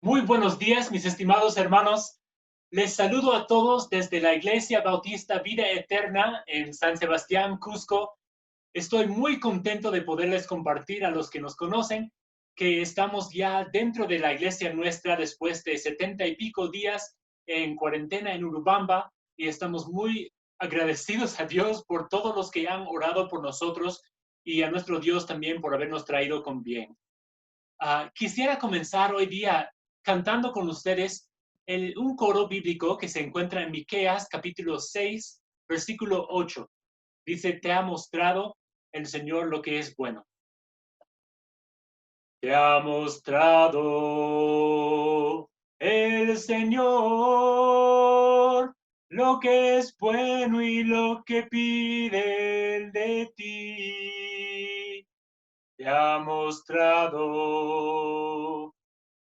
Muy buenos días, mis estimados hermanos. Les saludo a todos desde la Iglesia Bautista Vida Eterna en San Sebastián, Cusco. Estoy muy contento de poderles compartir a los que nos conocen que estamos ya dentro de la iglesia nuestra después de 70 y pico días en cuarentena en Urubamba y estamos muy agradecidos a Dios por todos los que han orado por nosotros y a nuestro Dios también por habernos traído con bien. Quisiera comenzar hoy día cantando con ustedes un coro bíblico que se encuentra en Miqueas capítulo 6, versículo 8. Dice, te ha mostrado el Señor lo que es bueno. Te ha mostrado el Señor lo que es bueno y lo que pide Él de ti. Te ha mostrado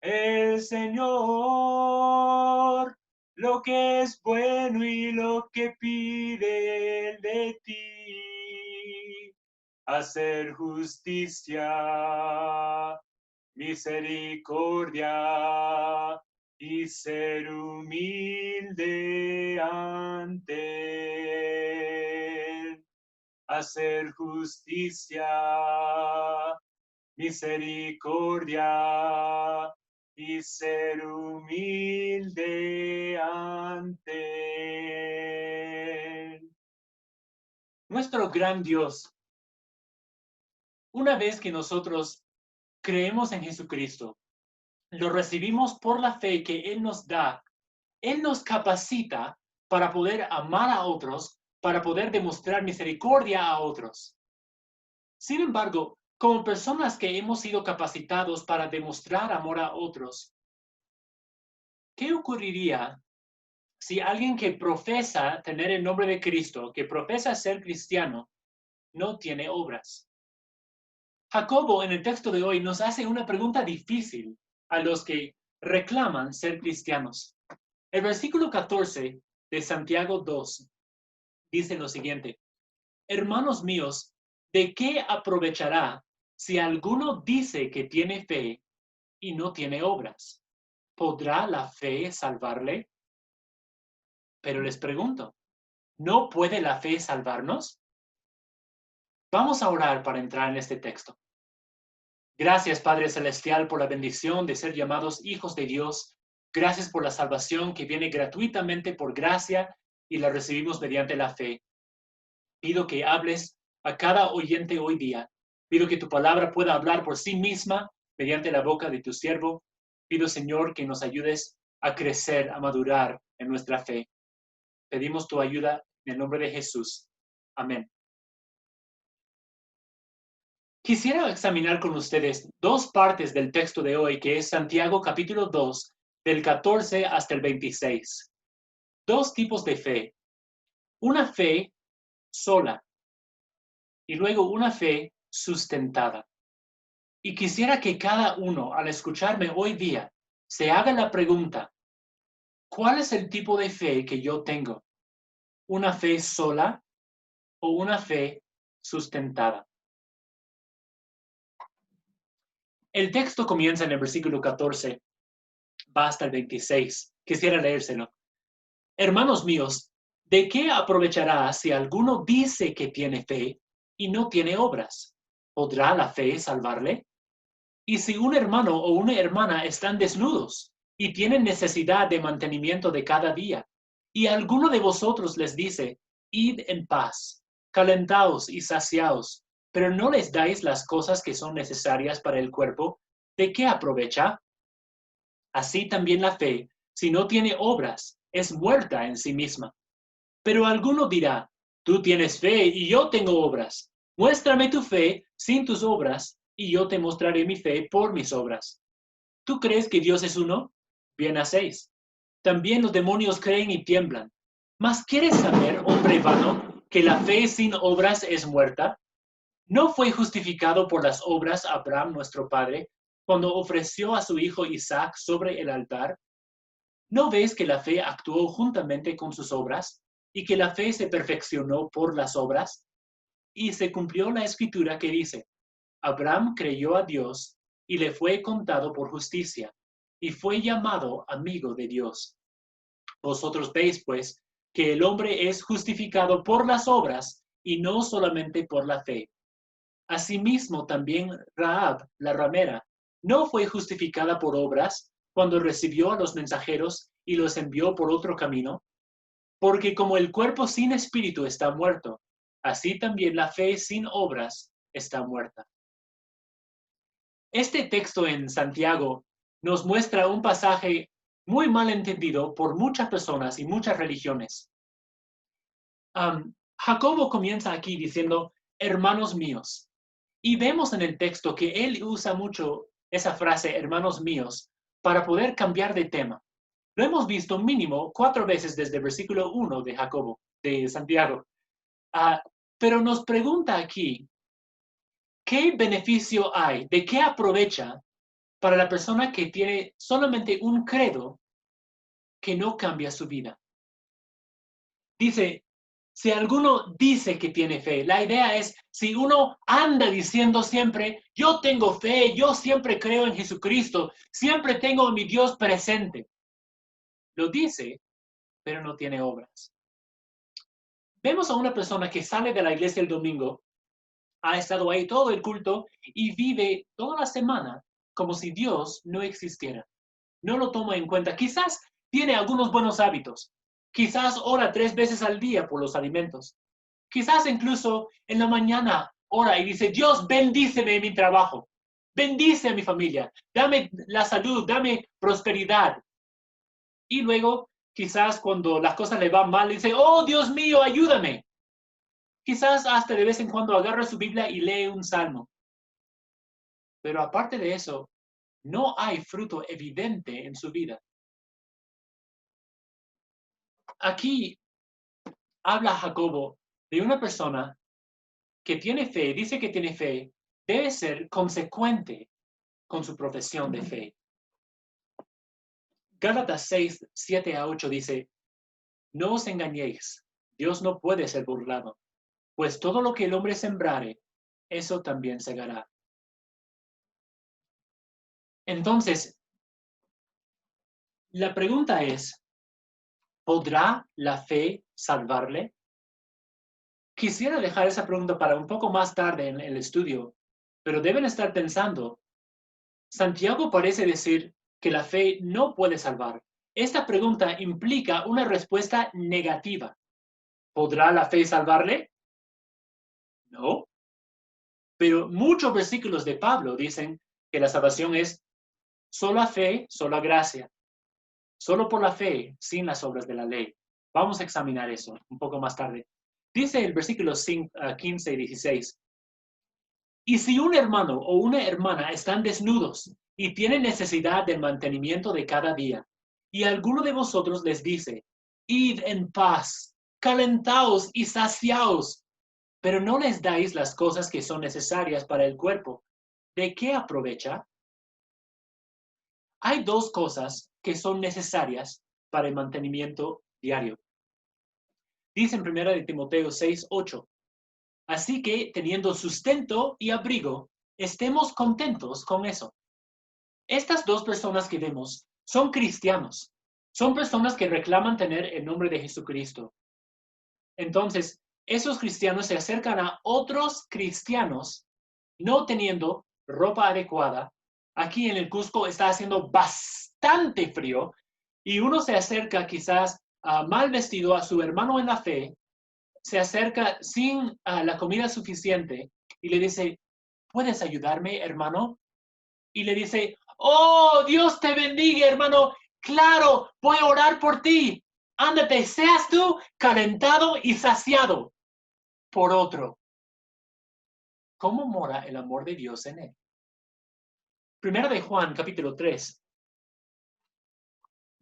el Señor lo que es bueno y lo que pide Él de ti. Hacer justicia, misericordia y ser humilde ante Él. Hacer justicia, misericordia y ser humilde ante Él. Nuestro gran Dios, una vez que nosotros creemos en Jesucristo, lo recibimos por la fe que Él nos da, Él nos capacita para poder amar a otros, para poder demostrar misericordia a otros. Sin embargo, como personas que hemos sido capacitados para demostrar amor a otros, ¿qué ocurriría si alguien que profesa tener el nombre de Cristo, que profesa ser cristiano, no tiene obras? Jacobo en el texto de hoy nos hace una pregunta difícil a los que reclaman ser cristianos. El versículo 14 de Santiago 2 dice lo siguiente: hermanos míos, ¿de qué aprovechará si alguno dice que tiene fe y no tiene obras? ¿Podrá la fe salvarle? Pero les pregunto, ¿no puede la fe salvarnos? Vamos a orar para entrar en este texto. Gracias, Padre Celestial, por la bendición de ser llamados hijos de Dios. Gracias por la salvación que viene gratuitamente por gracia y la recibimos mediante la fe. Pido que hables a cada oyente hoy día. Pido que tu palabra pueda hablar por sí misma mediante la boca de tu siervo. Pido, Señor, que nos ayudes a crecer, a madurar en nuestra fe. Pedimos tu ayuda en el nombre de Jesús. Amén. Quisiera examinar con ustedes dos partes del texto de hoy, que es Santiago capítulo 2, del 14 hasta el 26. Dos tipos de fe. Una fe sola y luego una fe sustentada. Y quisiera que cada uno, al escucharme hoy día, se haga la pregunta: ¿cuál es el tipo de fe que yo tengo? ¿Una fe sola o una fe sustentada? El texto comienza en el versículo 14, va hasta el 26. Quisiera leérselo. Hermanos míos, ¿de qué aprovechará si alguno dice que tiene fe y no tiene obras? ¿Podrá la fe salvarle? Y si un hermano o una hermana están desnudos y tienen necesidad de mantenimiento de cada día, y alguno de vosotros les dice, id en paz, calentaos y saciaos, pero no les dais las cosas que son necesarias para el cuerpo, ¿de qué aprovecha? Así también la fe, si no tiene obras, es muerta en sí misma. Pero alguno dirá, tú tienes fe y yo tengo obras. Muéstrame tu fe sin tus obras, y yo te mostraré mi fe por mis obras. ¿Tú crees que Dios es uno? Bien hacéis. También los demonios creen y tiemblan. ¿Mas quieres saber, hombre vano, que la fe sin obras es muerta? ¿No fue justificado por las obras Abraham nuestro padre, cuando ofreció a su hijo Isaac sobre el altar? ¿No ves que la fe actuó juntamente con sus obras, y que la fe se perfeccionó por las obras? Y se cumplió la escritura que dice, Abraham creyó a Dios, y le fue contado por justicia, y fue llamado amigo de Dios. Vosotros veis, pues, que el hombre es justificado por las obras y no solamente por la fe. Asimismo, también Rahab, la ramera, no fue justificada por obras cuando recibió a los mensajeros y los envió por otro camino, porque como el cuerpo sin espíritu está muerto, así también la fe sin obras está muerta. Este texto en Santiago nos muestra un pasaje muy mal entendido por muchas personas y muchas religiones. Jacobo comienza aquí diciendo, hermanos míos, y vemos en el texto que él usa mucho esa frase, hermanos míos, para poder cambiar de tema. Lo hemos visto mínimo 4 veces desde el versículo 1 de Jacobo, de Santiago. Pero nos pregunta aquí, ¿qué beneficio hay? ¿De qué aprovecha para la persona que tiene solamente un credo que no cambia su vida? Dice, si alguno dice que tiene fe, la idea es, si uno anda diciendo siempre, yo tengo fe, yo siempre creo en Jesucristo, siempre tengo a mi Dios presente. Lo dice, pero no tiene obras. Vemos a una persona que sale de la iglesia el domingo, ha estado ahí todo el culto y vive toda la semana como si Dios no existiera. No lo toma en cuenta. Quizás tiene algunos buenos hábitos. Quizás ora 3 veces al día por los alimentos. Quizás incluso en la mañana ora y dice, Dios, bendíceme en mi trabajo. Bendice a mi familia. Dame la salud, dame prosperidad. Y luego, quizás cuando las cosas le van mal, dice, oh, Dios mío, ayúdame. Quizás hasta de vez en cuando agarra su Biblia y lee un salmo. Pero aparte de eso, no hay fruto evidente en su vida. Aquí habla Jacobo de una persona que tiene fe, dice que tiene fe, debe ser consecuente con su profesión de fe. Gálatas 6, 7 a 8 dice, no os engañéis, Dios no puede ser burlado, pues todo lo que el hombre sembrare, eso también segará. Entonces, la pregunta es, ¿podrá la fe salvarle? Quisiera dejar esa pregunta para un poco más tarde en el estudio, pero deben estar pensando, Santiago parece decir que la fe no puede salvar. Esta pregunta implica una respuesta negativa. ¿Podrá la fe salvarle? No. Pero muchos versículos de Pablo dicen que la salvación es sola fe, sola gracia. Solo por la fe, sin las obras de la ley. Vamos a examinar eso un poco más tarde. Dice el versículo 15 y 16. Y si un hermano o una hermana están desnudos y tienen necesidad del mantenimiento de cada día, y alguno de vosotros les dice, id en paz, calentaos y saciaos, pero no les dais las cosas que son necesarias para el cuerpo, ¿de qué aprovecha? Hay 2 cosas que son necesarias para el mantenimiento diario. Dice en 1 de Timoteo 6, 8. Así que, teniendo sustento y abrigo, estemos contentos con eso. Estas 2 personas que vemos son cristianos. Son personas que reclaman tener el nombre de Jesucristo. Entonces, esos cristianos se acercan a otros cristianos no teniendo ropa adecuada. Aquí en el Cusco está haciendo bastante frío y uno se acerca quizás mal vestido a su hermano en la fe, se acerca sin la comida suficiente y le dice, ¿puedes ayudarme, hermano? Y le dice, oh, Dios te bendiga, hermano. Claro, voy a orar por ti. Ándate, seas tú calentado y saciado por otro. ¿Cómo mora el amor de Dios en él? Primera de Juan, capítulo 3,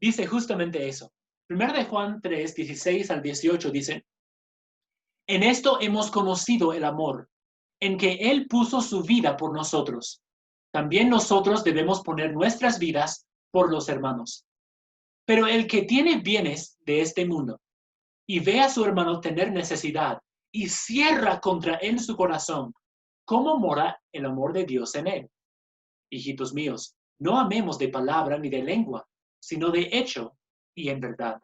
dice justamente eso. Primera de Juan 3, 16 al 18 dice, en esto hemos conocido el amor, en que Él puso su vida por nosotros. También nosotros debemos poner nuestras vidas por los hermanos. Pero el que tiene bienes de este mundo y ve a su hermano tener necesidad y cierra contra él su corazón, ¿cómo mora el amor de Dios en él? Hijitos míos, No amemos de palabra ni de lengua, sino de hecho y en verdad.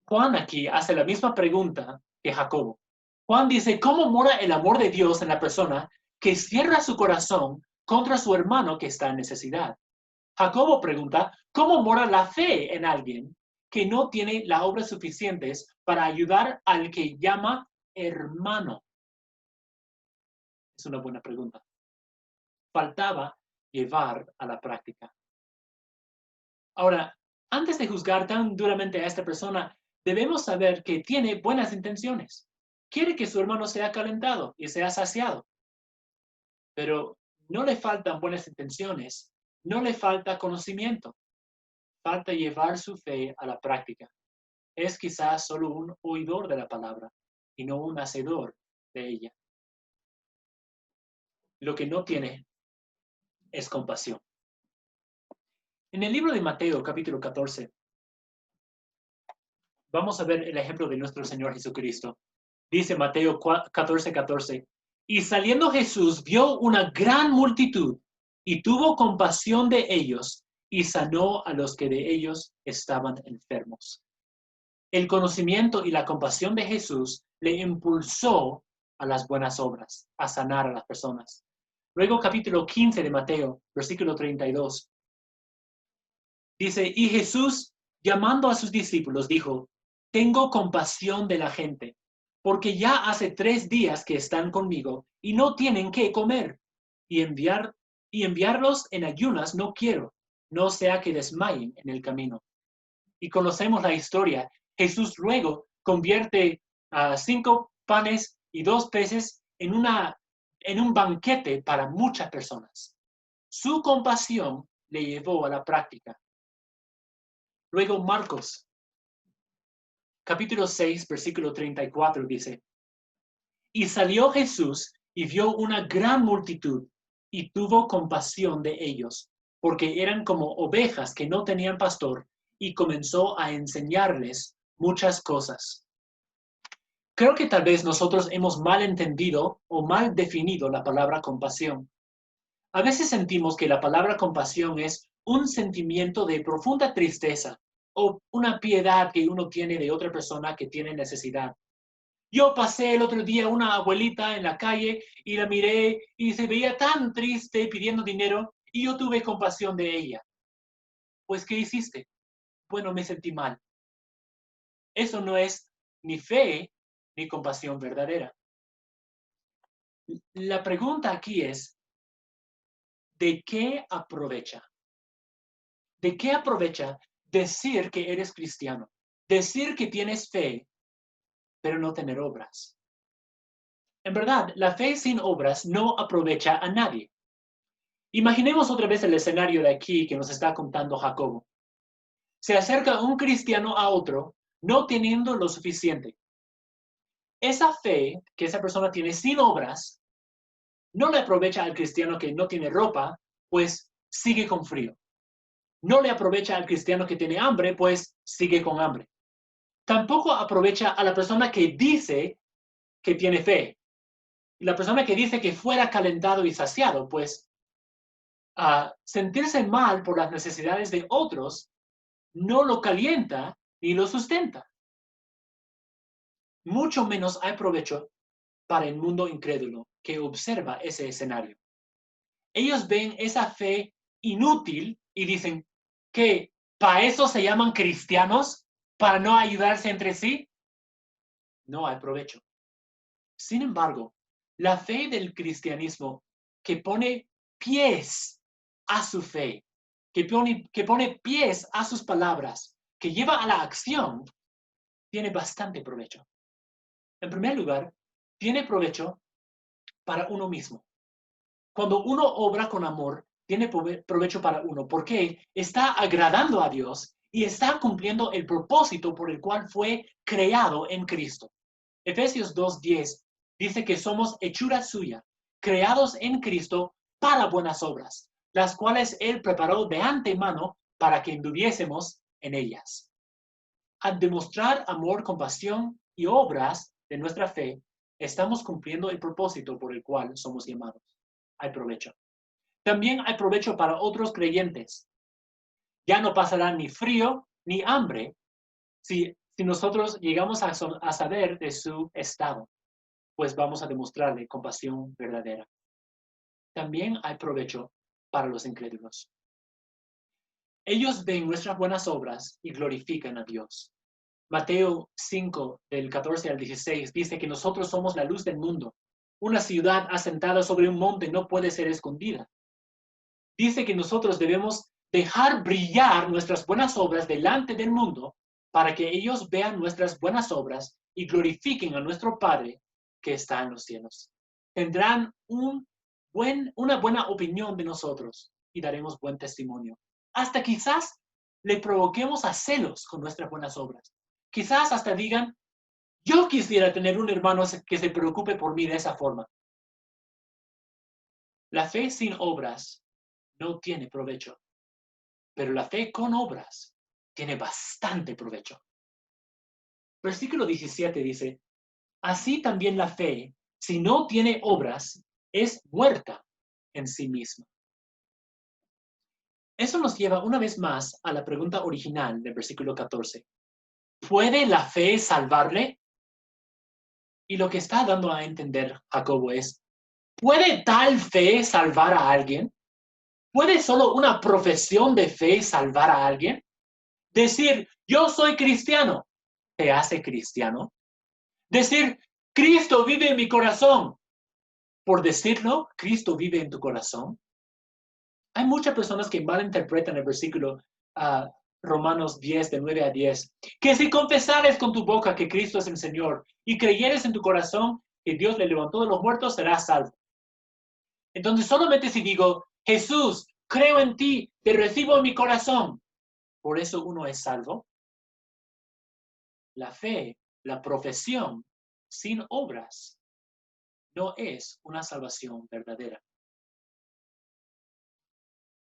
Juan aquí hace la misma pregunta que Jacobo. Juan dice, ¿cómo mora el amor de Dios en la persona que cierra su corazón contra su hermano que está en necesidad? Jacobo pregunta, ¿cómo mora la fe en alguien que no tiene las obras suficientes para ayudar al que llama hermano? Es una buena pregunta. Faltaba llevar a la práctica. Ahora, antes de juzgar tan duramente a esta persona, debemos saber que tiene buenas intenciones. Quiere que su hermano sea calentado y sea saciado. Pero no le faltan buenas intenciones, no le falta conocimiento. Falta llevar su fe a la práctica. Es quizás solo un oidor de la palabra y no un hacedor de ella. Lo que no tiene es compasión. En el libro de Mateo, capítulo 14, vamos a ver el ejemplo de nuestro Señor Jesucristo. Dice Mateo 14:14, y saliendo Jesús vio una gran multitud y tuvo compasión de ellos y sanó a los que de ellos estaban enfermos. El conocimiento y la compasión de Jesús le impulsó a las buenas obras, a sanar a las personas. Luego capítulo 15 de Mateo, versículo 32. Dice, y Jesús, llamando a sus discípulos, dijo, tengo compasión de la gente, porque ya hace 3 días que están conmigo y no tienen qué comer, y enviarlos en ayunas no quiero, no sea que desmayen en el camino. Y conocemos la historia. Jesús luego convierte 5 panes y 2 peces en un banquete para muchas personas. Su compasión le llevó a la práctica. Luego Marcos, capítulo 6, versículo 34 dice, y salió Jesús y vio una gran multitud y tuvo compasión de ellos, porque eran como ovejas que no tenían pastor, y comenzó a enseñarles muchas cosas. Creo que tal vez nosotros hemos mal entendido o mal definido la palabra compasión. A veces sentimos que la palabra compasión es un sentimiento de profunda tristeza o una piedad que uno tiene de otra persona que tiene necesidad. Yo pasé el otro día una abuelita en la calle y la miré y se veía tan triste pidiendo dinero y yo tuve compasión de ella. Pues, ¿qué hiciste? Bueno, me sentí mal. Eso no es ni fe ni compasión verdadera. La pregunta aquí es, ¿de qué aprovecha? ¿De qué aprovecha decir que eres cristiano? Decir que tienes fe, pero no tener obras. En verdad, la fe sin obras no aprovecha a nadie. Imaginemos otra vez el escenario de aquí que nos está contando Jacobo. Se acerca un cristiano a otro, no teniendo lo suficiente. Esa fe que esa persona tiene sin obras, no le aprovecha al cristiano que no tiene ropa, pues sigue con frío. No le aprovecha al cristiano que tiene hambre, pues sigue con hambre. Tampoco aprovecha a la persona que dice que tiene fe. Y la persona que dice que fuera calentado y saciado, pues sentirse mal por las necesidades de otros no lo calienta ni lo sustenta. Mucho menos hay provecho para el mundo incrédulo que observa ese escenario. Ellos ven esa fe inútil y dicen que para eso se llaman cristianos, para no ayudarse entre sí. No hay provecho. Sin embargo, la fe del cristianismo que pone pies a su fe, que pone pies a sus palabras, que lleva a la acción, tiene bastante provecho. En primer lugar, tiene provecho para uno mismo. Cuando uno obra con amor, tiene provecho para uno, porque está agradando a Dios y está cumpliendo el propósito por el cual fue creado en Cristo. Efesios 2:10 dice que somos hechura suya, creados en Cristo para buenas obras, las cuales Él preparó de antemano para que anduviésemos en ellas. Al demostrar amor, compasión y obras de nuestra fe, estamos cumpliendo el propósito por el cual somos llamados. Hay provecho. También hay provecho para otros creyentes. Ya no pasará ni frío ni hambre si nosotros llegamos a saber de su estado, pues vamos a demostrarle compasión verdadera. También hay provecho para los incrédulos. Ellos ven nuestras buenas obras y glorifican a Dios. Mateo 5, del 14 al 16, dice que nosotros somos la luz del mundo. Una ciudad asentada sobre un monte no puede ser escondida. Dice que nosotros debemos dejar brillar nuestras buenas obras delante del mundo para que ellos vean nuestras buenas obras y glorifiquen a nuestro Padre que está en los cielos. Tendrán una buena opinión de nosotros y daremos buen testimonio. Hasta quizás le provoquemos a celos con nuestras buenas obras. Quizás hasta digan, yo quisiera tener un hermano que se preocupe por mí de esa forma. La fe sin obras no tiene provecho, pero la fe con obras tiene bastante provecho. Versículo 17 dice, así también la fe, si no tiene obras, es muerta en sí misma. Eso nos lleva una vez más a la pregunta original del versículo 14. ¿Puede la fe salvarle? Y lo que está dando a entender Jacobo es, ¿puede tal fe salvar a alguien? ¿Puede solo una profesión de fe salvar a alguien? Decir, yo soy cristiano, ¿te hace cristiano? Decir, Cristo vive en mi corazón. Por decirlo, Cristo vive en tu corazón. Hay muchas personas que malinterpretan el versículo Romanos 10, de 9 a 10, que si confesares con tu boca que Cristo es el Señor y creyeres en tu corazón que Dios le levantó de los muertos, serás salvo. Entonces, solamente si digo, Jesús, creo en ti, te recibo en mi corazón, por eso uno es salvo. La fe, la profesión, sin obras, no es una salvación verdadera.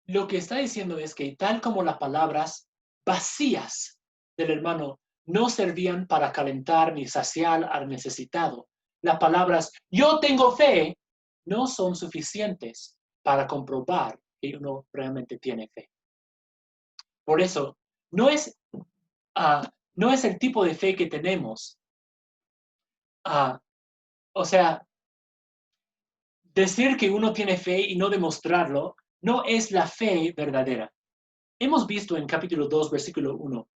Lo que está diciendo es que tal como las palabras vacías del hermano no servían para calentar ni saciar al necesitado, las palabras yo tengo fe no son suficientes para comprobar que uno realmente tiene fe. Por eso, no es el tipo de fe que tenemos. O sea, decir que uno tiene fe y no demostrarlo no es la fe verdadera. Hemos visto en capítulo 2, versículo 1,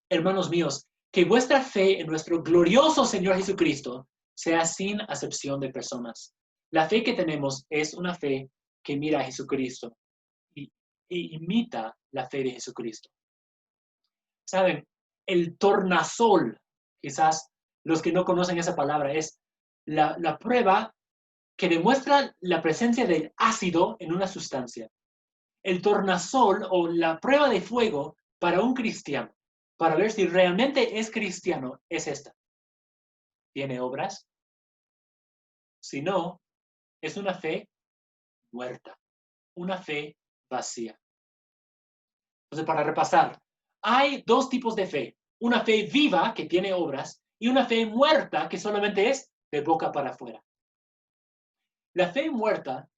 hermanos míos, que vuestra fe en nuestro glorioso Señor Jesucristo sea sin acepción de personas. La fe que tenemos es una fe que mira a Jesucristo y imita la fe de Jesucristo. ¿Saben? El tornasol, quizás los que no conocen esa palabra, es la prueba que demuestra la presencia del ácido en una sustancia. El tornasol o la prueba de fuego para un cristiano, para ver si realmente es cristiano, es esta. ¿Tiene obras? Si no, es una fe muerta, una fe vacía. Entonces, para repasar, hay dos tipos de fe. Una fe viva que tiene obras y una fe muerta que solamente es de boca para afuera. La fe muerta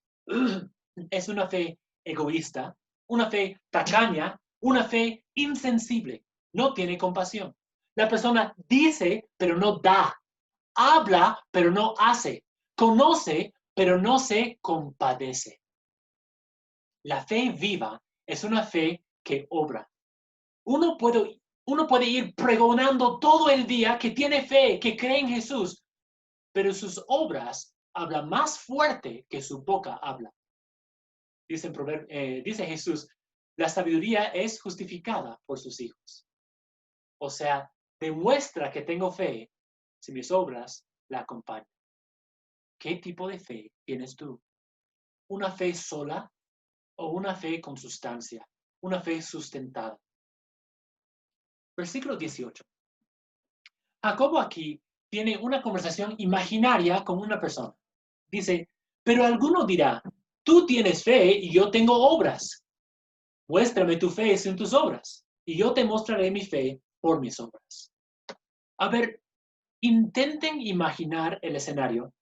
es una fe egoísta, una fe tacaña, una fe insensible. No tiene compasión. La persona dice, pero no da. Habla, pero no hace. Conoce, pero no se compadece. La fe viva es una fe que obra. Uno puede ir pregonando todo el día que tiene fe, que cree en Jesús, pero sus obras hablan más fuerte que su boca habla. Dice Jesús, la sabiduría es justificada por sus hijos. O sea, demuestra que tengo fe si mis obras la acompañan. ¿Qué tipo de fe tienes tú? ¿Una fe sola o una fe con sustancia? Una fe sustentada. Versículo 18. Jacobo aquí tiene una conversación imaginaria con una persona. Dice, pero alguno dirá, tú tienes fe y yo tengo obras. Muéstrame tu fe sin tus obras, y yo te mostraré mi fe por mis obras. A ver, intenten imaginar el escenario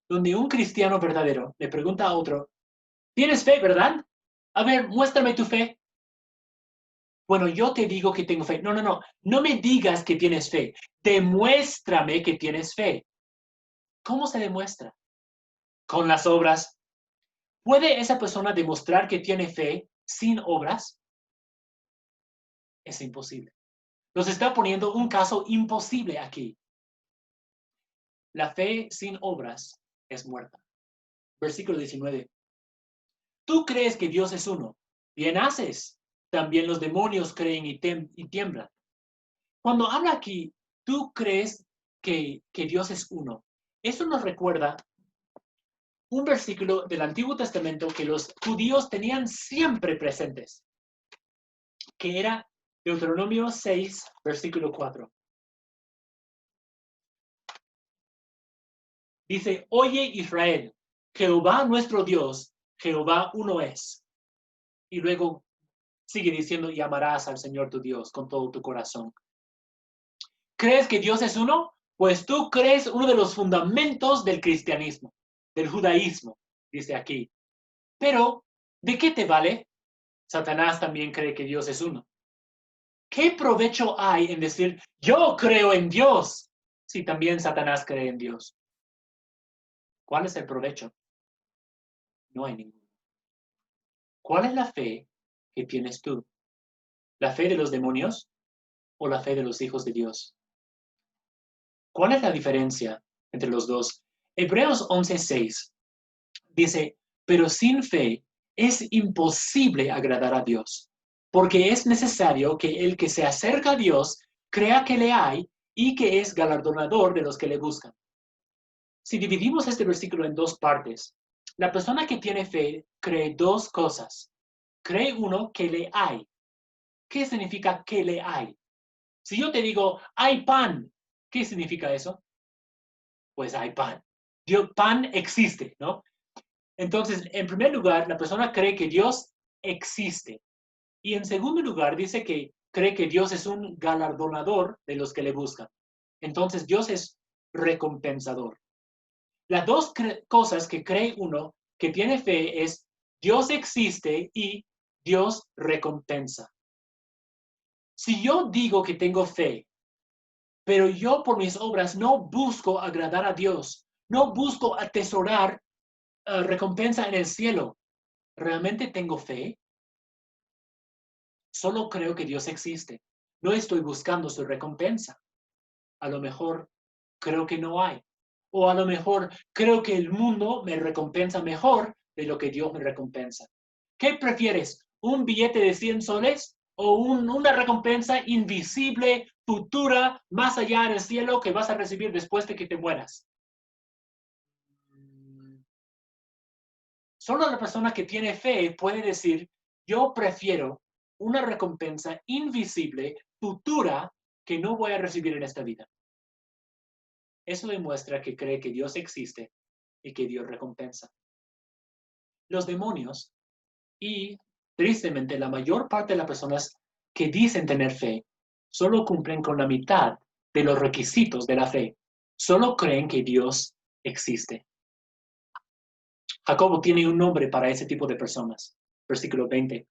donde un cristiano verdadero le pregunta a otro, Tienes fe, ¿verdad? A ver, muéstrame tu fe. Bueno, yo te digo que tengo fe. No, no, no. No me digas que tienes fe. Demuéstrame que tienes fe. ¿Cómo se demuestra? Con las obras. ¿Puede esa persona demostrar que tiene fe sin obras? Es imposible. Nos está poniendo un caso imposible aquí. La fe sin obras es muerta. Versículo 19. Tú crees que Dios es uno. Bien haces. También los demonios creen y tiemblan. Cuando habla aquí, tú crees que Dios es uno. Eso nos recuerda un versículo del Antiguo Testamento que los judíos tenían siempre presentes, que era Deuteronomio 6, versículo 4. Dice, oye Israel, Jehová nuestro Dios, Jehová uno es. Y luego sigue diciendo, y amarás al Señor tu Dios con todo tu corazón. ¿Crees que Dios es uno? Pues tú crees uno de los fundamentos del cristianismo, del judaísmo, dice aquí. Pero, ¿de qué te vale? Satanás también cree que Dios es uno. ¿Qué provecho hay en decir, yo creo en Dios, si también Satanás cree en Dios? ¿Cuál es el provecho? No hay ninguno. ¿Cuál es la fe que tienes tú? ¿La fe de los demonios o la fe de los hijos de Dios? ¿Cuál es la diferencia entre los dos? Hebreos 11:6 dice, pero sin fe es imposible agradar a Dios, porque es necesario que el que se acerca a Dios crea que le hay y que es galardonador de los que le buscan. Si dividimos este versículo en dos partes, la persona que tiene fe cree dos cosas. Cree uno que le hay. ¿Qué significa que le hay? Si yo te digo, hay pan, ¿qué significa eso? Pues hay pan. Dios, pan existe, ¿no? Entonces, en primer lugar, la persona cree que Dios existe. Y en segundo lugar, dice que cree que Dios es un galardonador de los que le buscan. Entonces, Dios es recompensador. Las dos cosas que cree uno que tiene fe es Dios existe y Dios recompensa. Si yo digo que tengo fe, pero yo por mis obras no busco agradar a Dios, no busco atesorar recompensa en el cielo, ¿realmente tengo fe? Solo creo que Dios existe. No estoy buscando su recompensa. A lo mejor creo que no hay. O a lo mejor creo que el mundo me recompensa mejor de lo que Dios me recompensa. ¿Qué prefieres? ¿Un billete de 100 soles o una recompensa invisible, futura, más allá del cielo que vas a recibir después de que te mueras? Solo la persona que tiene fe puede decir, yo prefiero una recompensa invisible, futura, que no voy a recibir en esta vida. Eso demuestra que cree que Dios existe y que Dios recompensa. Los demonios y, tristemente, la mayor parte de las personas que dicen tener fe solo cumplen con la mitad de los requisitos de la fe. Solo creen que Dios existe. Jacobo tiene un nombre para ese tipo de personas. Versículo 20.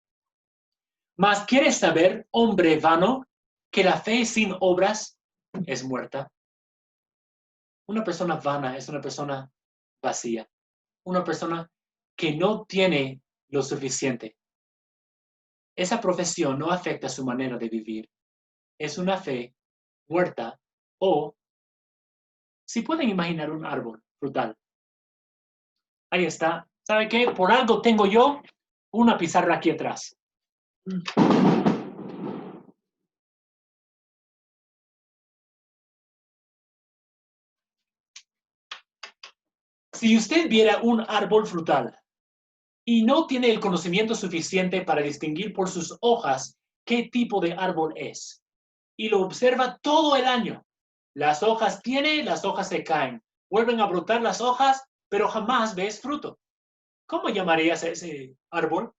Mas ¿quieres saber, hombre vano, que la fe sin obras es muerta? Una persona vana es una persona vacía, una persona que no tiene lo suficiente. Esa profesión no afecta su manera de vivir. Es una fe muerta o, si pueden imaginar un árbol frutal. Ahí está. ¿Sabe qué? Por algo tengo yo una pizarra aquí atrás. Si usted viera un árbol frutal y no tiene el conocimiento suficiente para distinguir por sus hojas qué tipo de árbol es, y lo observa todo el año, las hojas tiene, las hojas se caen, vuelven a brotar las hojas, pero jamás ves fruto. ¿Cómo llamarías a ese árbol?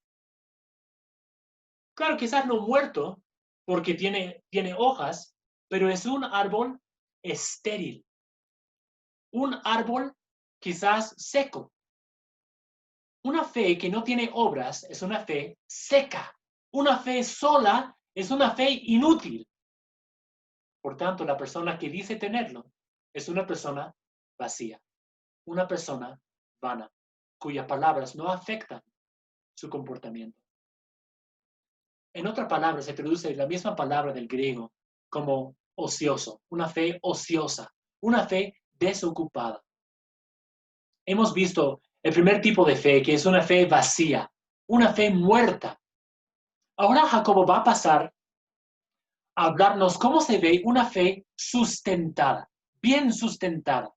Claro, quizás no muerto, porque tiene hojas, pero es un árbol estéril, un árbol quizás seco, Una fe que no tiene obras es una fe seca. Una fe sola es una fe inútil. Por tanto, la persona que dice tenerlo es una persona vacía, una persona vana, cuyas palabras no afectan su comportamiento. En otra palabra, se traduce la misma palabra del griego como ocioso, una fe ociosa, una fe desocupada. Hemos visto el primer tipo de fe, que es una fe vacía, una fe muerta. Ahora Jacobo va a pasar a hablarnos cómo se ve una fe sustentada, bien sustentada.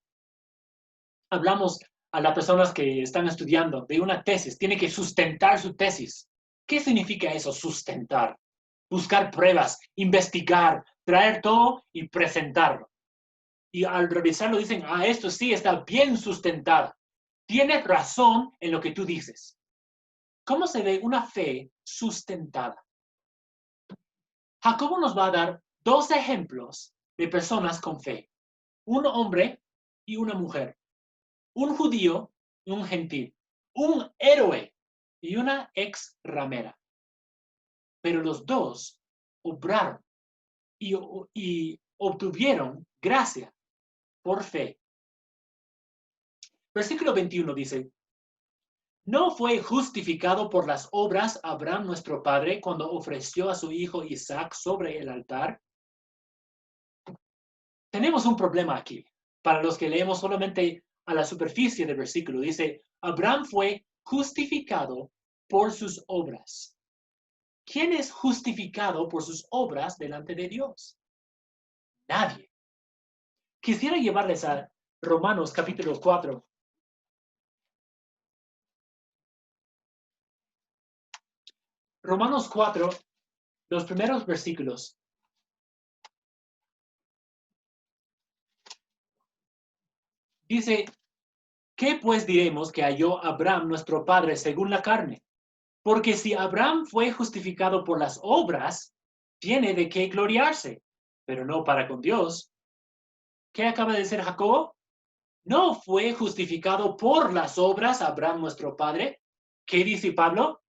Hablamos a las personas que están estudiando de una tesis, tiene que sustentar su tesis. ¿Qué significa eso, sustentar? Buscar pruebas, investigar, traer todo y presentarlo. Y al revisarlo dicen, esto sí está bien sustentada. Tienes razón en lo que tú dices. ¿Cómo se ve una fe sustentada? Jacobo nos va a dar dos ejemplos de personas con fe. Un hombre y una mujer. Un judío y un gentil. Un héroe y una ex ramera. Pero los dos obraron y obtuvieron gracia por fe. Versículo 21 dice, ¿no fue justificado por las obras Abraham nuestro padre cuando ofreció a su hijo Isaac sobre el altar? Tenemos un problema aquí. Para los que leemos solamente a la superficie del versículo, dice, Abraham fue justificado por sus obras. ¿Quién es justificado por sus obras delante de Dios? Nadie. Quisiera llevarles a Romanos capítulo 4. Romanos 4, los primeros versículos. Dice, ¿qué pues diremos que halló Abraham nuestro padre según la carne? Porque si Abraham fue justificado por las obras, tiene de qué gloriarse, pero no para con Dios. ¿Qué acaba de decir Jacobo? ¿No fue justificado por las obras Abraham nuestro padre? ¿Qué dice Pablo?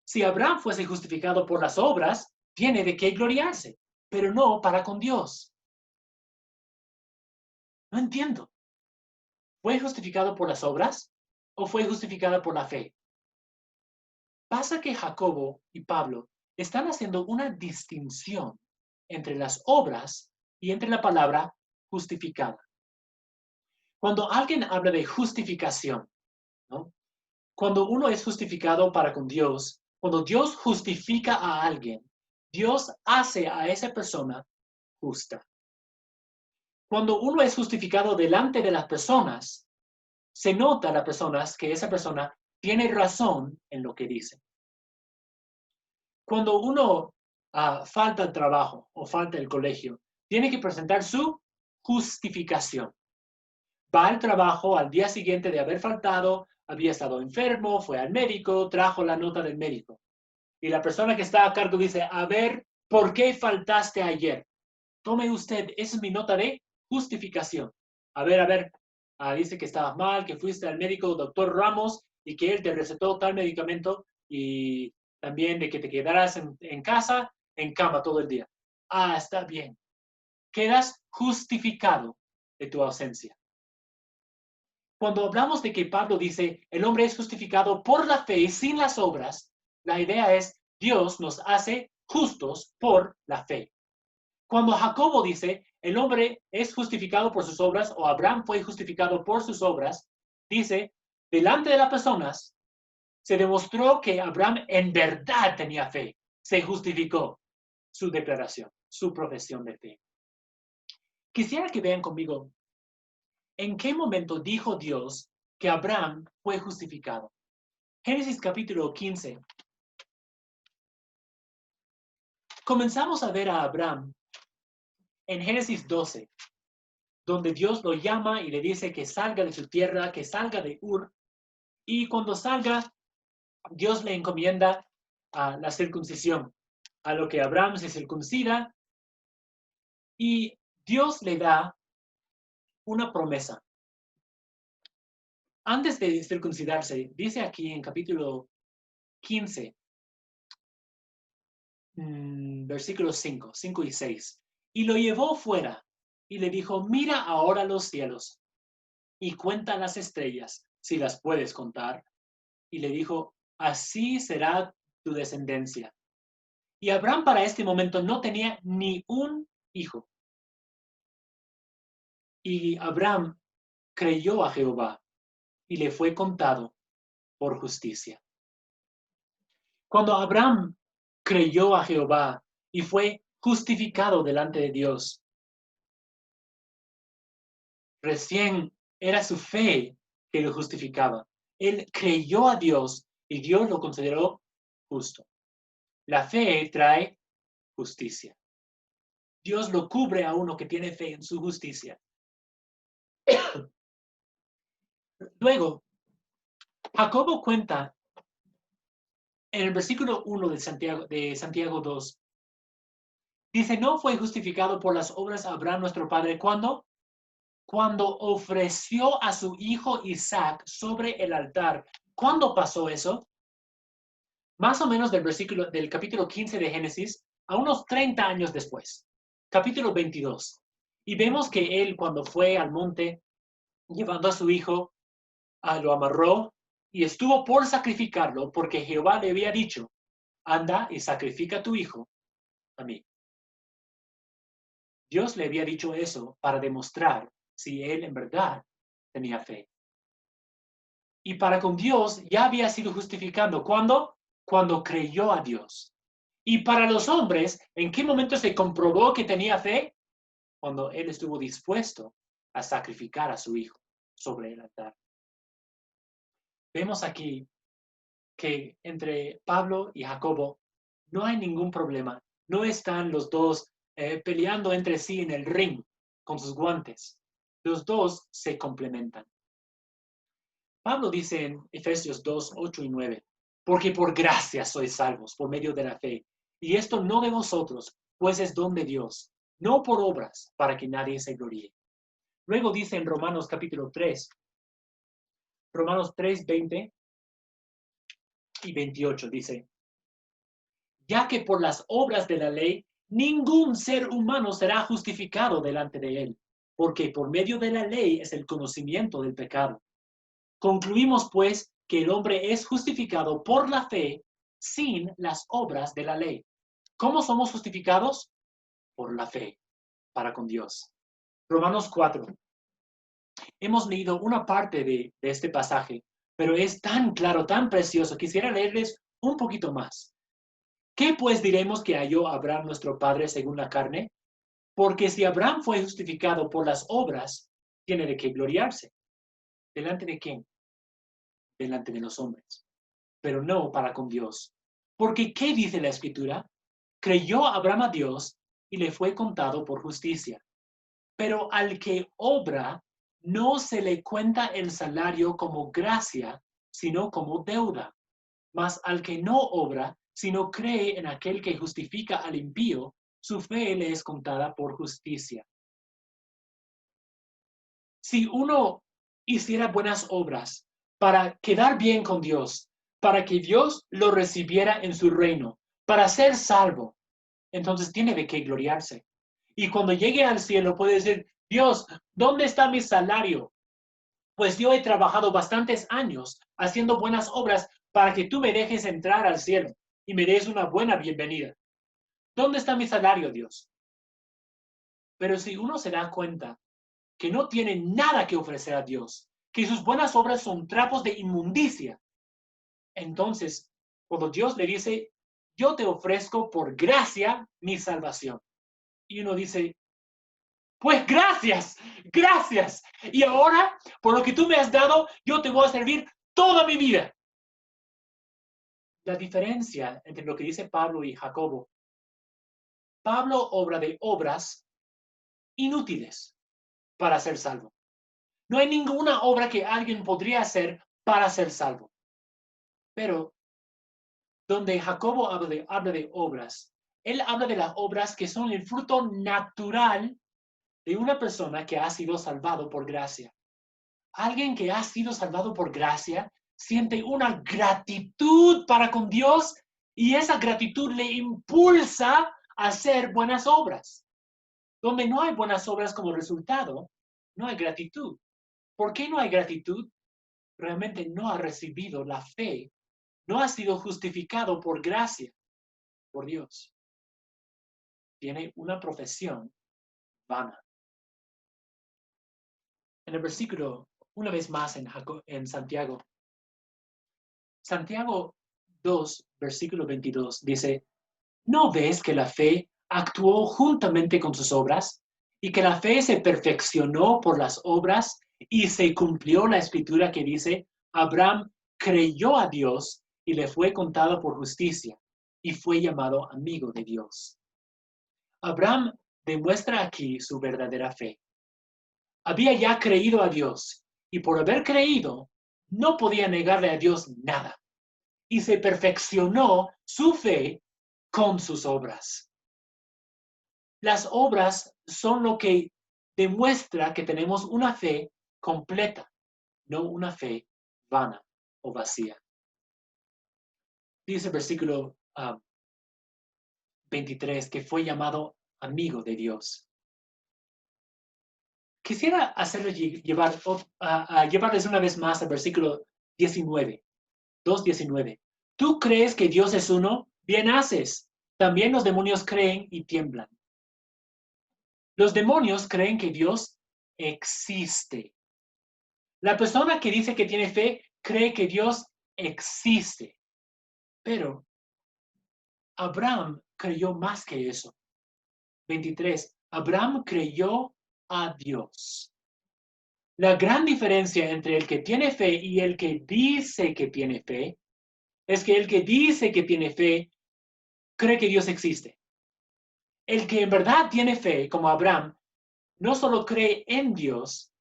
Si Abraham fuese justificado por las obras, tiene de qué gloriarse, pero no para con Dios. No entiendo. ¿Fue justificado por las obras o fue justificado por la fe? Pasa que Jacobo y Pablo están haciendo una distinción entre las obras y entre la palabra justificada. Cuando alguien habla de justificación, ¿no? Cuando uno es justificado para con Dios, cuando Dios justifica a alguien, Dios hace a esa persona justa. Cuando uno es justificado delante de las personas, se nota a las personas que esa persona tiene razón en lo que dice. Cuando uno falta el trabajo o falta el colegio, tiene que presentar su justificación. Va al trabajo al día siguiente de haber faltado, había estado enfermo, fue al médico, trajo la nota del médico. Y la persona que está a cargo dice, a ver, ¿por qué faltaste ayer? Tome usted, esa es mi nota de justificación. A ver, dice que estabas mal, que fuiste al médico doctor Ramos y que él te recetó tal medicamento y también de que te quedaras en casa, en cama todo el día. Está bien. Quedas justificado de tu ausencia. Cuando hablamos de que Pablo dice, el hombre es justificado por la fe sin las obras, la idea es, Dios nos hace justos por la fe. Cuando Jacobo dice, el hombre es justificado por sus obras, o Abraham fue justificado por sus obras, dice, delante de las personas, se demostró que Abraham en verdad tenía fe. Se justificó su declaración, su profesión de fe. Quisiera que vean conmigo, ¿en qué momento dijo Dios que Abraham fue justificado? Génesis capítulo 15. Comenzamos a ver a Abraham en Génesis 12, donde Dios lo llama y le dice que salga de su tierra, que salga de Ur, y cuando salga, Dios le encomienda a la circuncisión, a lo que Abraham se circuncida, y Dios le da una promesa. antes de circuncidarse, dice aquí en capítulo 15, versículos 5 y 6, y lo llevó fuera y le dijo, mira ahora los cielos y cuenta las estrellas, si las puedes contar. Y le dijo, así será tu descendencia. Y Abraham para este momento no tenía ni un hijo. Y Abraham creyó a Jehová y le fue contado por justicia. Cuando Abraham creyó a Jehová y fue justificado delante de Dios, recién era su fe que lo justificaba. Él creyó a Dios y Dios lo consideró justo. La fe trae justicia. Dios lo cubre a uno que tiene fe en su justicia. Luego, Jacobo cuenta en el versículo 1 de Santiago 2, dice, no fue justificado por las obras Abraham nuestro padre, ¿cuándo? Cuando ofreció a su hijo Isaac sobre el altar. ¿Cuándo pasó eso? Más o menos del capítulo 15 de Génesis a unos 30 años después, capítulo 22. Y vemos que él cuando fue al monte llevando a su hijo, lo amarró y estuvo por sacrificarlo porque Jehová le había dicho, anda y sacrifica a tu hijo a mí. Dios le había dicho eso para demostrar si él en verdad tenía fe. Y para con Dios ya había sido justificado. ¿Cuándo? Cuando creyó a Dios. Y para los hombres, ¿en qué momento se comprobó que tenía fe? Cuando él estuvo dispuesto a sacrificar a su hijo sobre el altar. Vemos aquí que entre Pablo y Jacobo no hay ningún problema. No están los dos peleando entre sí en el ring con sus guantes. Los dos se complementan. Pablo dice en Efesios 2, 8 y 9, porque por gracia sois salvos por medio de la fe, y esto no de vosotros, pues es don de Dios, no por obras, para que nadie se gloríe. Luego dice en Romanos capítulo 3, Romanos 3, 20 y 28, dice, ya que por las obras de la ley, ningún ser humano será justificado delante de él, porque por medio de la ley es el conocimiento del pecado. Concluimos, pues, que el hombre es justificado por la fe sin las obras de la ley. ¿Cómo somos justificados? Por la fe, para con Dios. Romanos 4. Hemos leído una parte de este pasaje, pero es tan claro, tan precioso. Quisiera leerles un poquito más. ¿Qué pues diremos que halló Abraham nuestro padre según la carne? Porque si Abraham fue justificado por las obras, tiene de qué gloriarse. ¿Delante de quién? Delante de los hombres, pero no para con Dios. Porque ¿qué dice la Escritura? Creyó Abraham a Dios y le fue contado por justicia. Pero al que obra, no se le cuenta el salario como gracia, sino como deuda. Mas al que no obra, sino cree en aquel que justifica al impío, su fe le es contada por justicia. Si uno hiciera buenas obras para quedar bien con Dios, para que Dios lo recibiera en su reino, para ser salvo, entonces tiene de qué gloriarse. Y cuando llegue al cielo puede decir, Dios, ¿dónde está mi salario? Pues yo he trabajado bastantes años haciendo buenas obras para que tú me dejes entrar al cielo y me des una buena bienvenida. ¿Dónde está mi salario, Dios? Pero si uno se da cuenta que no tiene nada que ofrecer a Dios, que sus buenas obras son trapos de inmundicia, entonces, cuando Dios le dice, yo te ofrezco por gracia mi salvación. Y uno dice, pues gracias, gracias. Y ahora, por lo que tú me has dado, yo te voy a servir toda mi vida. La diferencia entre lo que dice Pablo y Jacobo. Pablo obra de obras inútiles para ser salvo. No hay ninguna obra que alguien podría hacer para ser salvo. Pero donde Jacobo habla de obras, él habla de las obras que son el fruto natural de una persona que ha sido salvado por gracia. Alguien que ha sido salvado por gracia siente una gratitud para con Dios y esa gratitud le impulsa a hacer buenas obras. Donde no hay buenas obras como resultado, no hay gratitud. ¿Por qué no hay gratitud? Realmente no ha recibido la fe, no ha sido justificado por gracia, por Dios. Tiene una profesión vana. En el versículo, una vez más en Santiago 2, versículo 22, dice, ¿no ves que la fe actuó juntamente con sus obras y que la fe se perfeccionó por las obras y se cumplió la escritura que dice, Abraham creyó a Dios y le fue contado por justicia y fue llamado amigo de Dios? Abraham demuestra aquí su verdadera fe. Había ya creído a Dios y por haber creído no podía negarle a Dios nada. Y se perfeccionó su fe con sus obras. Las obras son lo que demuestra que tenemos una fe completa, no una fe vana o vacía. Dice el versículo 23 que fue llamado amigo de Dios. Quisiera hacerles llevarles una vez más al versículo 19, 2:19. ¿Tú crees que Dios es uno? Bien haces. También los demonios creen y tiemblan. Los demonios creen que Dios existe. La persona que dice que tiene fe cree que Dios existe. Pero Abraham creyó más que eso. 23. Abraham creyó a Dios. La gran diferencia entre el que tiene fe y el que dice que tiene fe es que el que dice que tiene fe cree que Dios existe. El que en verdad tiene fe, como Abraham, no solo cree en Dios,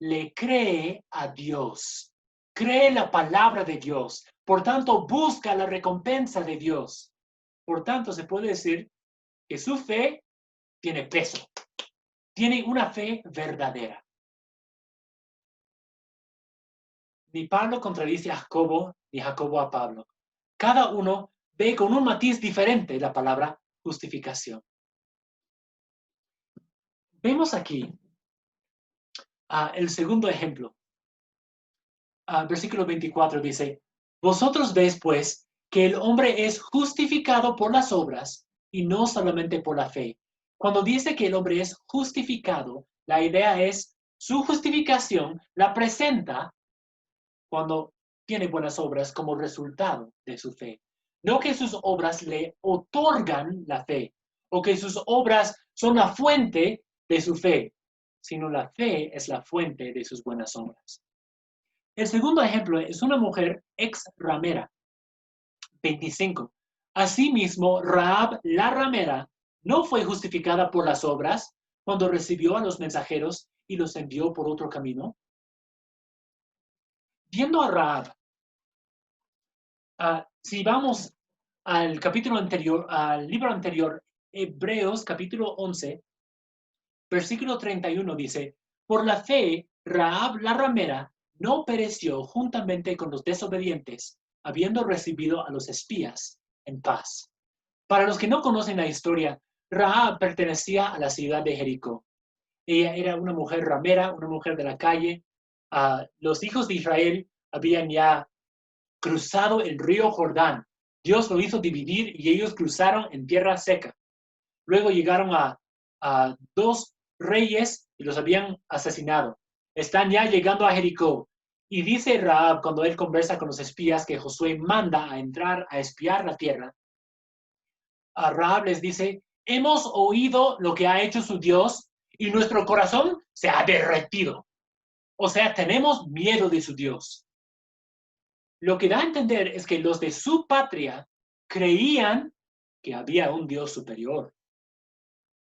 le cree a Dios. Cree la palabra de Dios. Por tanto, busca la recompensa de Dios. Por tanto, se puede decir que su fe tiene peso. Tiene una fe verdadera. Ni Pablo contradice a Jacobo, ni Jacobo a Pablo. Cada uno ve con un matiz diferente la palabra justificación. Vemos aquí el segundo ejemplo. Versículo 24 dice, vosotros veis pues que el hombre es justificado por las obras y no solamente por la fe. Cuando dice que el hombre es justificado, la idea es su justificación la presenta cuando tiene buenas obras como resultado de su fe. No que sus obras le otorgan la fe o que sus obras son la fuente de su fe, sino la fe es la fuente de sus buenas obras. El segundo ejemplo es una mujer ex ramera. 25. Asimismo, Rahab la ramera no fue justificada por las obras cuando recibió a los mensajeros y los envió por otro camino. Viendo a Rahab, si vamos al capítulo anterior, al libro anterior, Hebreos capítulo 11, versículo 31 dice, por la fe, Rahab la ramera no pereció juntamente con los desobedientes, habiendo recibido a los espías en paz. Para los que no conocen la historia, Rahab pertenecía a la ciudad de Jericó. Ella era una mujer ramera, una mujer de la calle. Los hijos de Israel habían ya cruzado el río Jordán. Dios lo hizo dividir y ellos cruzaron en tierra seca. Luego llegaron a dos reyes y los habían asesinado. Están ya llegando a Jericó. Y dice Rahab, cuando él conversa con los espías, que Josué manda a entrar a espiar la tierra. A Rahab les dice, hemos oído lo que ha hecho su Dios y nuestro corazón se ha derretido. O sea, tenemos miedo de su Dios. Lo que da a entender es que los de su patria creían que había un Dios superior.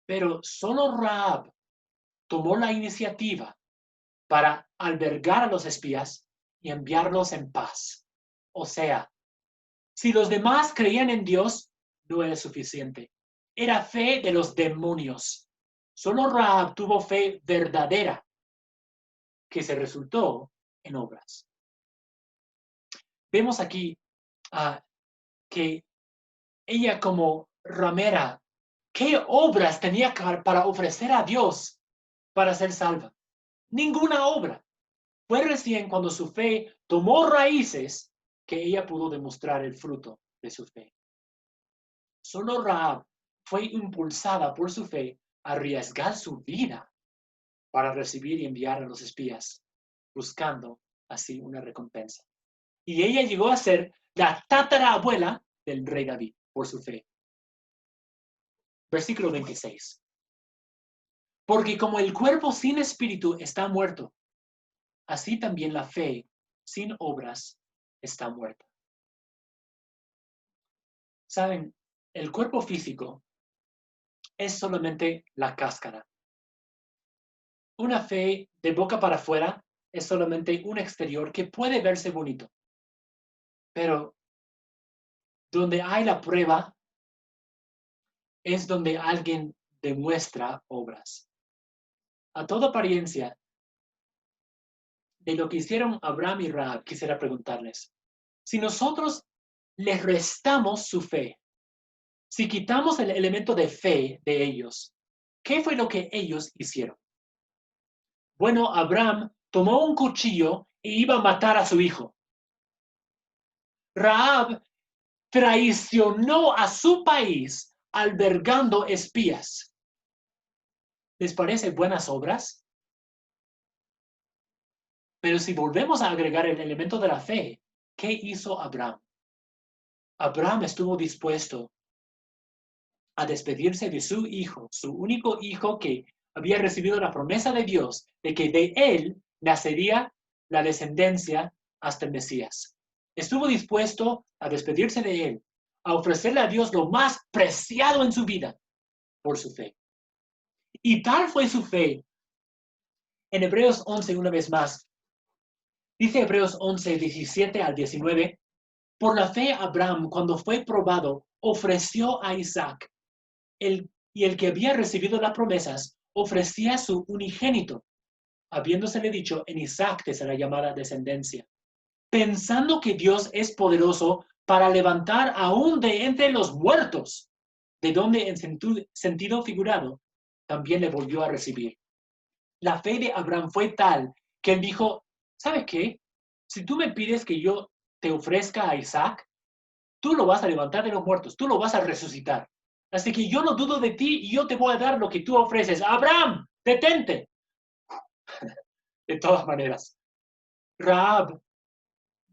Pero solo Rahab tomó la iniciativa para albergar a los espías y enviarlos en paz. O sea, si los demás creían en Dios, no era suficiente. Era fe de los demonios. Solo Rahab tuvo fe verdadera. que se resultó en obras. Vemos aquí que ella como ramera, ¿qué obras tenía para ofrecer a Dios para ser salva? Ninguna obra. Fue recién cuando su fe tomó raíces que ella pudo demostrar el fruto de su fe. Solo Rahab fue impulsada por su fe a arriesgar su vida para recibir y enviar a los espías, buscando así una recompensa. Y ella llegó a ser la tatarabuela del rey David por su fe. Versículo 26. Porque como el cuerpo sin espíritu está muerto, así también la fe sin obras está muerta. Saben, el cuerpo físico es solamente la cáscara. Una fe de boca para afuera es solamente un exterior que puede verse bonito. Pero donde hay la prueba es donde alguien demuestra obras. A toda apariencia de lo que hicieron Abraham y Rahab, quisiera preguntarles, si nosotros les restamos su fe, si quitamos el elemento de fe de ellos, ¿qué fue lo que ellos hicieron? Bueno, Abraham tomó un cuchillo e iba a matar a su hijo. Rahab traicionó a su país albergando espías. ¿Les parece buenas obras? Pero si volvemos a agregar el elemento de la fe, ¿qué hizo Abraham? Abraham estuvo dispuesto a despedirse de su hijo, su único hijo que había recibido la promesa de Dios de que de él nacería la descendencia hasta el Mesías. Estuvo dispuesto a despedirse de él, a ofrecerle a Dios lo más preciado en su vida por su fe. Y tal fue su fe. En Hebreos 11, una vez más, dice Hebreos 11, 17 al 19, por la fe Abraham, cuando fue probado, ofreció a Isaac, y el que había recibido las promesas, ofrecía su unigénito, habiéndosele dicho, en Isaac te será llamada descendencia, pensando que Dios es poderoso para levantar aún de entre los muertos, de donde en sentido figurado también le volvió a recibir. La fe de Abraham fue tal que él dijo, ¿sabe qué? Si tú me pides que yo te ofrezca a Isaac, tú lo vas a levantar de los muertos, tú lo vas a resucitar. Así que yo no dudo de ti y yo te voy a dar lo que tú ofreces. Abraham, detente. De todas maneras, Rahab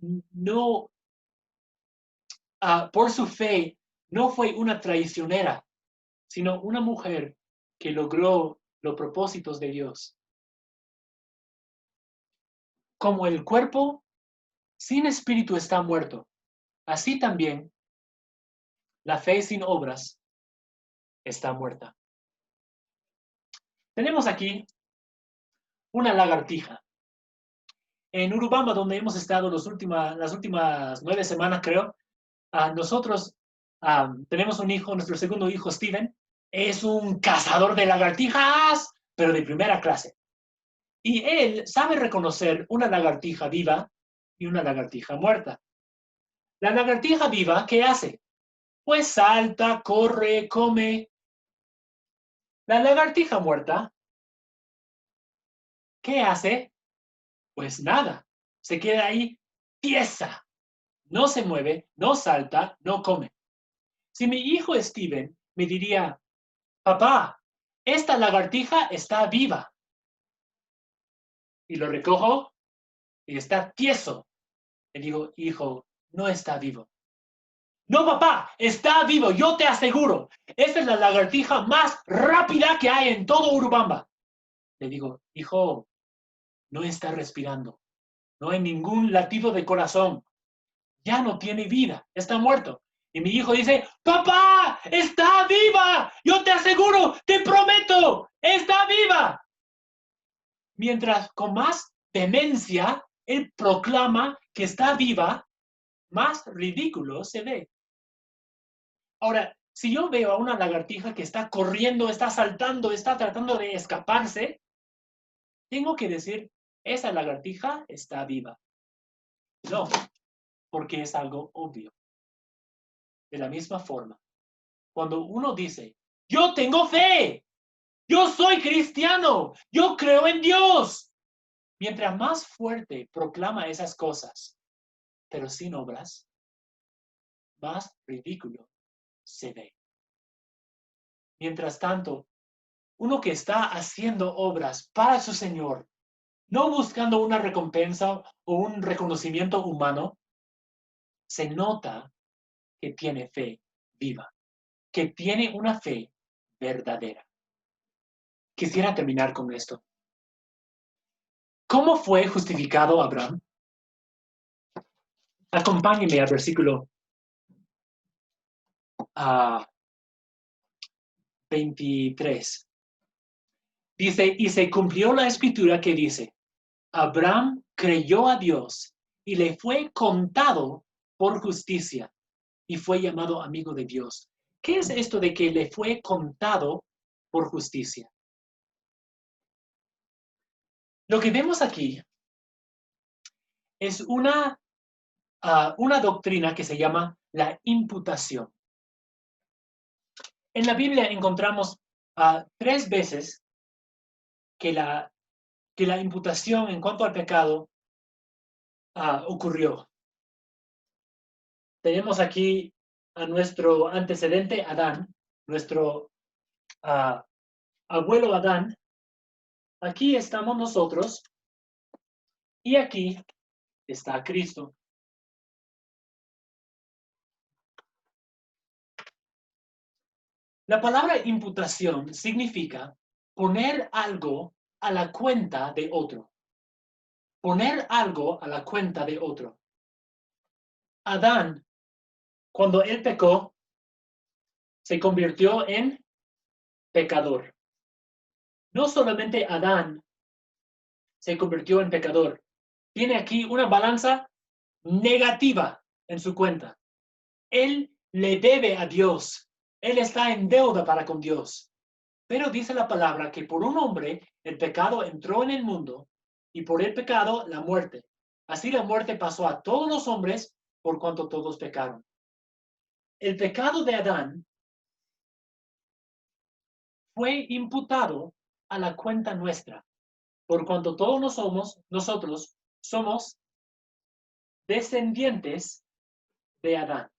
no, por su fe, no fue una traicionera, sino una mujer que logró los propósitos de Dios. Como el cuerpo sin espíritu está muerto, así también la fe sin obras está muerta. Tenemos aquí una lagartija. En Urubamba, donde hemos estado las últimas 9 semanas, creo, nosotros tenemos un hijo, nuestro segundo hijo, Steven, es un cazador de lagartijas, pero de primera clase. Y él sabe reconocer una lagartija viva y una lagartija muerta. La lagartija viva, ¿qué hace? Pues salta, corre, come. La lagartija muerta, ¿qué hace? Pues nada, se queda ahí tiesa. No se mueve, no salta, no come. Si mi hijo Steven me diría, papá, esta lagartija está viva. Y lo recojo y está tieso. Le digo, hijo, no está vivo. No, papá, está vivo, yo te aseguro. Esta es la lagartija más rápida que hay en todo Urubamba. Le digo, hijo, no está respirando. No hay ningún latido de corazón. Ya no tiene vida, está muerto. Y mi hijo dice, papá, está viva. Yo te aseguro, te prometo, está viva. Mientras con más demencia él proclama que está viva, más ridículo se ve. Ahora, si yo veo a una lagartija que está corriendo, está saltando, está tratando de escaparse, tengo que decir, esa lagartija está viva. No, porque es algo obvio. De la misma forma, cuando uno dice, yo tengo fe, yo soy cristiano, yo creo en Dios. Mientras más fuerte proclama esas cosas, pero sin obras, más ridículo se ve. Mientras tanto, uno que está haciendo obras para su Señor, no buscando una recompensa o un reconocimiento humano, se nota que tiene fe viva, que tiene una fe verdadera. Quisiera terminar con esto. ¿Cómo fue justificado Abraham? Acompáñenme al versículo 23. Dice, y se cumplió la escritura que dice, Abraham creyó a Dios y le fue contado por justicia y fue llamado amigo de Dios. ¿Qué es esto de que le fue contado por justicia? Lo que vemos aquí es una doctrina que se llama la imputación. En la Biblia encontramos 3 veces que la imputación en cuanto al pecado ocurrió. Tenemos aquí a nuestro antecedente Adán, nuestro abuelo Adán. Aquí estamos nosotros y aquí está Cristo. La palabra imputación significa poner algo a la cuenta de otro. Poner algo a la cuenta de otro. Adán, cuando él pecó, se convirtió en pecador. No solamente Adán se convirtió en pecador, tiene aquí una balanza negativa en su cuenta. Él le debe a Dios. Él está en deuda para con Dios. Pero dice la palabra que por un hombre el pecado entró en el mundo y por el pecado la muerte. Así la muerte pasó a todos los hombres por cuanto todos pecaron. El pecado de Adán fue imputado a la cuenta nuestra, por cuanto todos nosotros somos descendientes de Adán.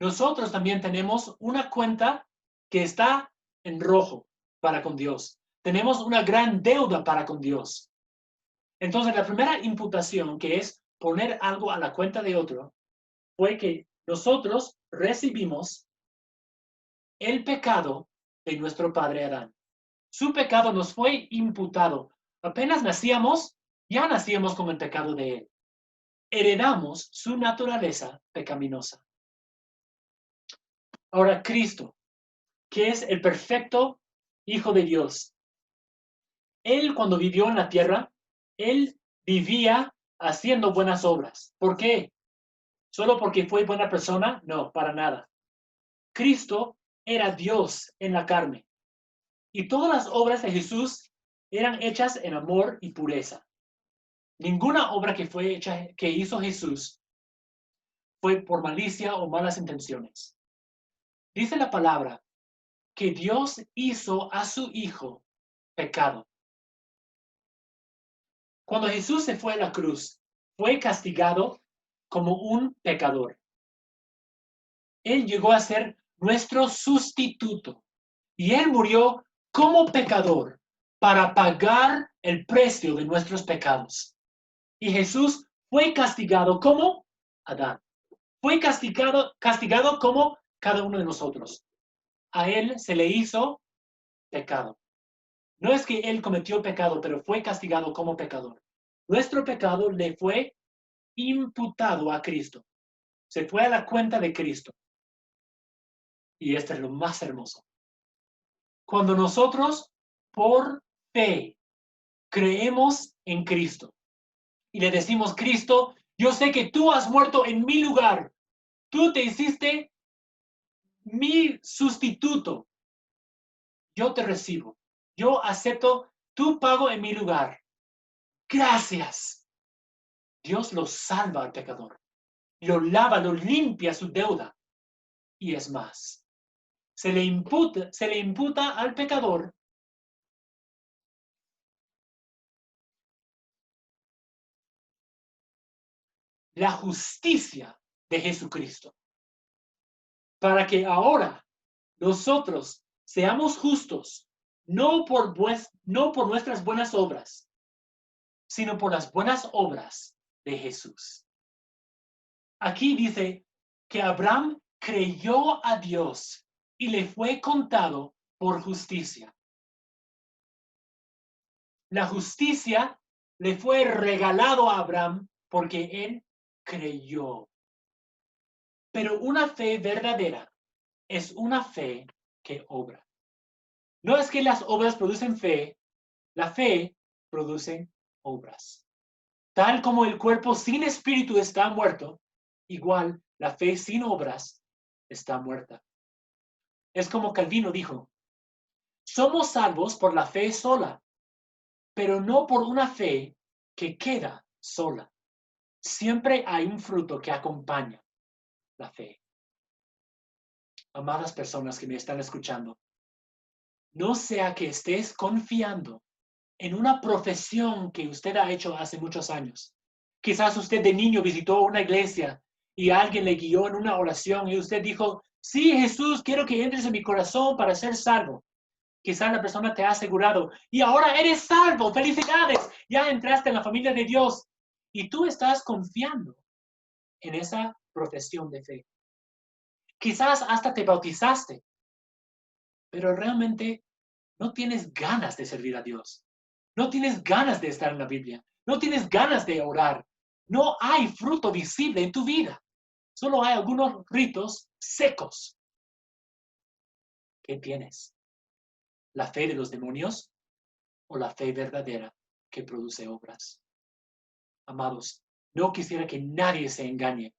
Nosotros también tenemos una cuenta que está en rojo para con Dios. Tenemos una gran deuda para con Dios. Entonces, la primera imputación, que es poner algo a la cuenta de otro, fue que nosotros recibimos el pecado de nuestro padre Adán. Su pecado nos fue imputado. Apenas nacíamos, ya nacíamos con el pecado de él. Heredamos su naturaleza pecaminosa. Ahora, Cristo, que es el perfecto Hijo de Dios. Él, cuando vivió en la tierra, él vivía haciendo buenas obras. ¿Por qué? ¿Solo porque fue buena persona? No, para nada. Cristo era Dios en la carne. Y todas las obras de Jesús eran hechas en amor y pureza. Ninguna obra que hizo Jesús fue por malicia o malas intenciones. Dice la palabra que Dios hizo a su Hijo pecado. Cuando Jesús se fue a la cruz, fue castigado como un pecador. Él llegó a ser nuestro sustituto y él murió como pecador para pagar el precio de nuestros pecados. Y Jesús fue castigado como Adán. Fue castigado como cada uno de nosotros. A él se le hizo pecado. No es que él cometió pecado, pero fue castigado como pecador. Nuestro pecado le fue imputado a Cristo. Se fue a la cuenta de Cristo. Y esto es lo más hermoso. Cuando nosotros, por fe, creemos en Cristo y le decimos, Cristo, yo sé que tú has muerto en mi lugar. Tú te hiciste mi sustituto. Yo te recibo. Yo acepto tu pago en mi lugar. Gracias. Dios lo salva al pecador. Lo lava, lo limpia su deuda. Y es más, se le imputa al pecador la justicia de Jesucristo, para que ahora nosotros seamos justos, no por nuestras buenas obras, sino por las buenas obras de Jesús. Aquí dice que Abraham creyó a Dios y le fue contado por justicia. La justicia le fue regalado a Abraham porque él creyó. Pero una fe verdadera es una fe que obra. No es que las obras producen fe, la fe produce obras. Tal como el cuerpo sin espíritu está muerto, igual la fe sin obras está muerta. Es como Calvino dijo, somos salvos por la fe sola, pero no por una fe que queda sola. Siempre hay un fruto que acompaña la fe. Amadas personas que me están escuchando, no sea que estés confiando en una profesión que usted ha hecho hace muchos años. Quizás usted de niño visitó una iglesia y alguien le guió en una oración y usted dijo, sí, Jesús, quiero que entres en mi corazón para ser salvo. Quizás la persona te ha asegurado, y ahora eres salvo, felicidades, ya entraste en la familia de Dios. Y tú estás confiando en esa profesión de fe. Quizás hasta te bautizaste, pero realmente no tienes ganas de servir a Dios. No tienes ganas de estar en la Biblia. No tienes ganas de orar. No hay fruto visible en tu vida. Solo hay algunos ritos secos. ¿Qué tienes? ¿La fe de los demonios o la fe verdadera que produce obras? Amados, no quisiera que nadie se engañe.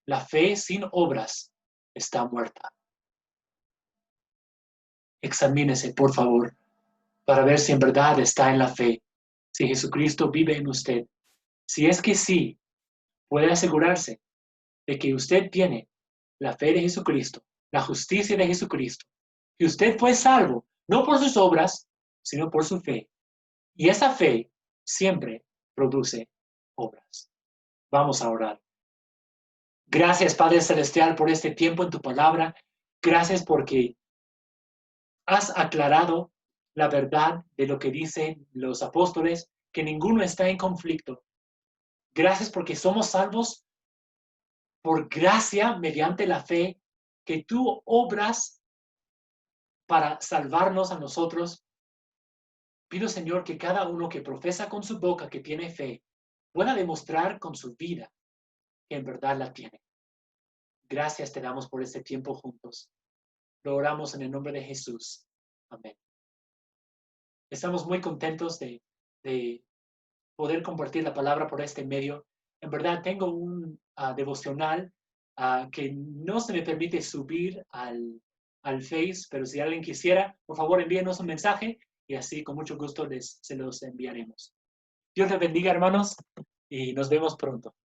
La fe sin obras está muerta. Examínese, por favor, para ver si en verdad está en la fe, si Jesucristo vive en usted. Si es que sí, puede asegurarse de que usted tiene la fe de Jesucristo, la justicia de Jesucristo, que usted fue salvo, no por sus obras, sino por su fe. Y esa fe siempre produce obras. Vamos a orar. Gracias, Padre Celestial, por este tiempo en tu palabra. Gracias porque has aclarado la verdad de lo que dicen los apóstoles, que ninguno está en conflicto. Gracias porque somos salvos por gracia mediante la fe que tú obras para salvarnos a nosotros. Pido, Señor, que cada uno que profesa con su boca que tiene fe pueda demostrar con su vida que en verdad la tiene. Gracias te damos por este tiempo juntos. Lo oramos en el nombre de Jesús. Amén. Estamos muy contentos de poder compartir la palabra por este medio. En verdad, tengo un devocional que no se me permite subir al Face, pero si alguien quisiera, por favor, envíenos un mensaje y así con mucho gusto se los enviaremos. Dios les bendiga, hermanos, y nos vemos pronto.